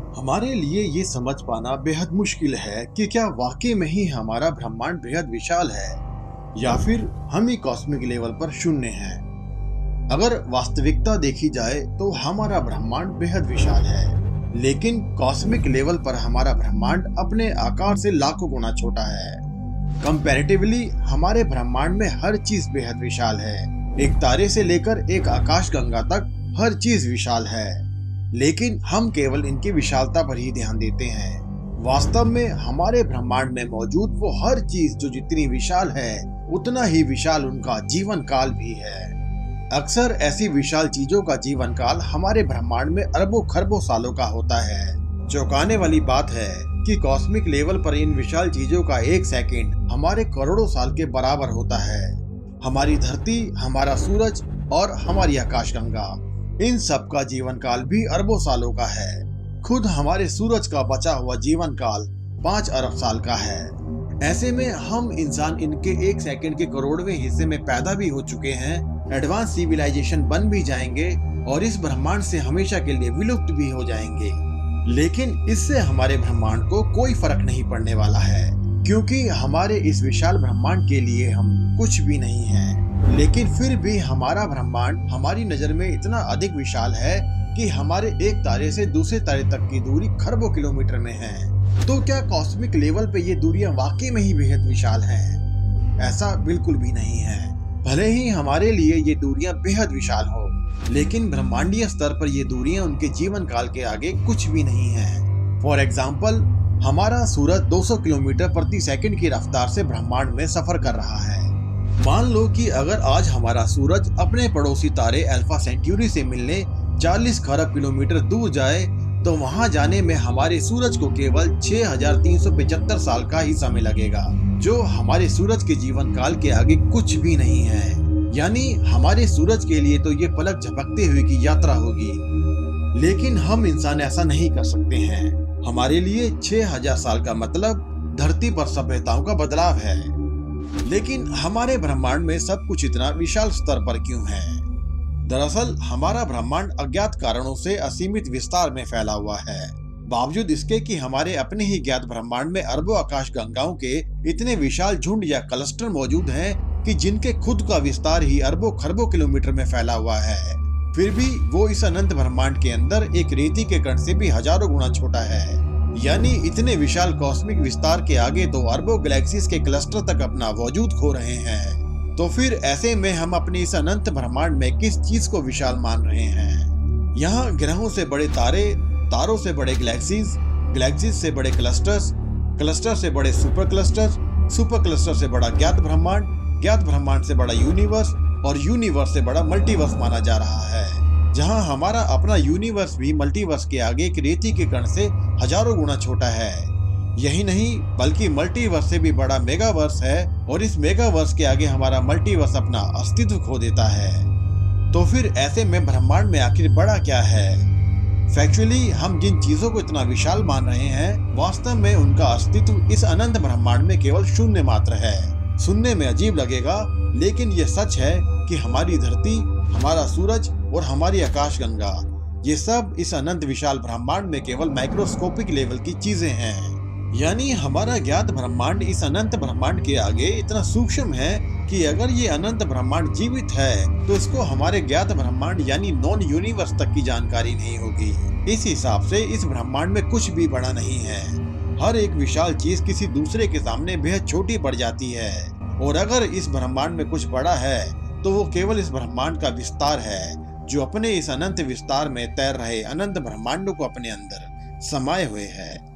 हमारे लिए ये समझ पाना बेहद मुश्किल है कि क्या वाकई में ही हमारा ब्रह्मांड बेहद विशाल है या फिर हम ही कॉस्मिक लेवल पर शून्य हैं। अगर वास्तविकता देखी जाए तो हमारा ब्रह्मांड बेहद विशाल है, लेकिन कॉस्मिक लेवल पर हमारा ब्रह्मांड अपने आकार से लाखों गुना छोटा है। कंपैरेटिवली हमारे ब्रह्मांड में हर चीज बेहद विशाल है। एक तारे से लेकर एक आकाशगंगा तक हर चीज विशाल है, लेकिन हम केवल इनकी विशालता पर ही ध्यान देते हैं। वास्तव में हमारे ब्रह्मांड में मौजूद वो हर चीज जो जितनी विशाल है उतना ही विशाल उनका जीवन काल भी है। अक्सर ऐसी विशाल चीजों का जीवन काल हमारे ब्रह्मांड में अरबों खरबों सालों का होता है। चौंकाने वाली बात है कि कॉस्मिक लेवल पर इन विशाल चीजों का एक सेकंड हमारे करोड़ों साल के बराबर होता है। हमारी धरती, हमारा सूरज और हमारी आकाशगंगा, इन सब का जीवन काल भी अरबों सालों का है। खुद हमारे सूरज का बचा हुआ जीवन काल 5 अरब साल का है। ऐसे में हम इंसान इनके एक सेकंड के करोड़वें हिस्से में पैदा भी हो चुके हैं, एडवांस सिविलाइजेशन बन भी जाएंगे और इस ब्रह्मांड से हमेशा के लिए विलुप्त भी हो जाएंगे। लेकिन इससे हमारे ब्रह्मांड को कोई फर्क नहीं पड़ने वाला है, क्योंकि हमारे इस विशाल ब्रह्मांड के लिए हम कुछ भी नहीं हैं। लेकिन फिर भी हमारा ब्रह्मांड हमारी नजर में इतना अधिक विशाल है कि हमारे एक तारे से दूसरे तारे तक की दूरी खरबों किलोमीटर में है। तो क्या कॉस्मिक लेवल पे ये दूरियां वाकई में ही बेहद विशाल हैं? ऐसा बिल्कुल भी नहीं है। भले ही हमारे लिए ये दूरियां बेहद विशाल हो, लेकिन ब्रह्मांडीय स्तर पर ये दूरियां उनके जीवन काल के आगे कुछ भी नहीं है। फॉर एग्जाम्पल, हमारा सूरज 200 किलोमीटर प्रति सेकंड की रफ्तार से ब्रह्मांड में सफर कर रहा है। मान लो कि अगर आज हमारा सूरज अपने पड़ोसी तारे अल्फा सेंटुरी से मिलने 40 खरब किलोमीटर दूर जाए, तो वहां जाने में हमारे सूरज को केवल 6375 साल का ही समय लगेगा, जो हमारे सूरज के जीवन काल के आगे कुछ भी नहीं है। यानी हमारे सूरज के लिए तो ये पलक झपकते हुए की यात्रा होगी। लेकिन हम इंसान ऐसा नहीं कर सकते हैं। हमारे लिए 6000 साल का मतलब धरती पर सभ्यताओं का बदलाव है। लेकिन हमारे ब्रह्मांड में सब कुछ इतना विशाल स्तर पर क्यों है? दरअसल हमारा ब्रह्मांड अज्ञात कारणों से असीमित विस्तार में फैला हुआ है। बावजूद इसके कि हमारे अपने ही ज्ञात ब्रह्मांड में अरबों आकाशगंगाओं के इतने विशाल झुंड या क्लस्टर मौजूद हैं कि जिनके खुद का विस्तार ही अरबों खरबों किलोमीटर में फैला हुआ है, फिर भी वो इस अनंत ब्रह्मांड के अंदर एक रेती के कण से भी हजारों गुना छोटा है। यानी इतने विशाल कॉस्मिक विस्तार के आगे तो अरबों गैलेक्सीज के क्लस्टर तक अपना वजूद खो रहे हैं। तो फिर ऐसे में हम अपनी इस अनंत ब्रह्मांड में किस चीज को विशाल मान रहे हैं? यहाँ ग्रहों से बड़े तारे, तारों से बड़े गैलेक्सीज, गैलेक्सीज से बड़े क्लस्टर्स, क्लस्टर से बड़े सुपर क्लस्टर्स, सुपर क्लस्टर से बड़ा ज्ञात ब्रह्मांड, ज्ञात ब्रह्मांड से बड़ा यूनिवर्स और यूनिवर्स से बड़ा मल्टीवर्स माना जा रहा है। जहां हमारा अपना यूनिवर्स भी मल्टीवर्स के आगे एक रेती के कण से हजारों गुना छोटा है। यही नहीं, बल्कि मल्टीवर्स से भी बड़ा मेगावर्स है और इस मेगावर्स के आगे हमारा मल्टीवर्स अपना अस्तित्व खो देता है। तो फिर ऐसे में ब्रह्मांड में आखिर बड़ा क्या है? फैक्चुअली हम जिन चीजों को इतना विशाल मान रहे हैं, वास्तव में उनका अस्तित्व इस अनंत ब्रह्मांड में केवल शून्य मात्र है। सुनने में अजीब लगेगा, लेकिन ये सच है कि हमारी धरती, हमारा सूरज और हमारी आकाशगंगा, ये सब इस अनंत विशाल ब्रह्मांड में केवल माइक्रोस्कोपिक लेवल की चीजें हैं। यानी हमारा ज्ञात ब्रह्मांड इस अनंत ब्रह्मांड के आगे इतना सूक्ष्म है कि अगर ये अनंत ब्रह्मांड जीवित है तो इसको हमारे ज्ञात ब्रह्मांड यानी नॉन यूनिवर्स तक की जानकारी नहीं होगी। इस हिसाब से इस ब्रह्मांड में कुछ भी बड़ा नहीं है। हर एक विशाल चीज किसी दूसरे के सामने बेहद छोटी पड़ जाती है। और अगर इस ब्रह्मांड में कुछ बड़ा है तो वो केवल इस ब्रह्मांड का विस्तार है, जो अपने इस अनंत विस्तार में तैर रहे अनंत ब्रह्मांडों को अपने अंदर समाये हुए है।